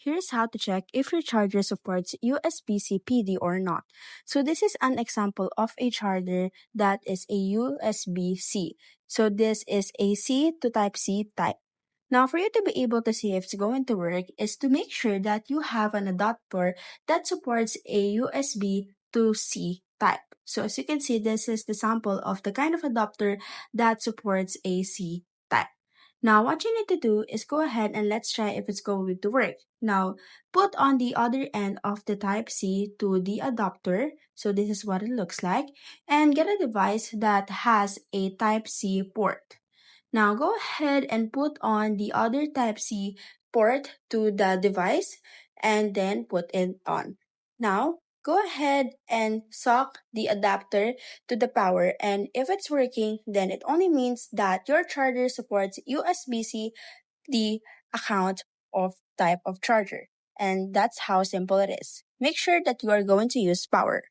here's how to check if your charger supports USB-C PD or not. So this is an example of a charger that is a USB-C. So this is a C to Type-C type. Now, for you to be able to see if it's going to work is to make sure that you have an adapter that supports a USB to C type. So as you can see, this is the sample of the kind of adapter that supports a C type. Now, what you need to do is go ahead and let's try if it's going to work. Now, put on the other end of the Type-C to the adapter. So this is what it looks like. And get a device that has a Type-C port. Now, go ahead and put on the other Type-C port to the device and then put it on. Now, go ahead and sock the adapter to the power, and if it's working, then it only means that your charger supports USB-C, the account of type of charger. And that's how simple it is. Make sure that you are going to use power.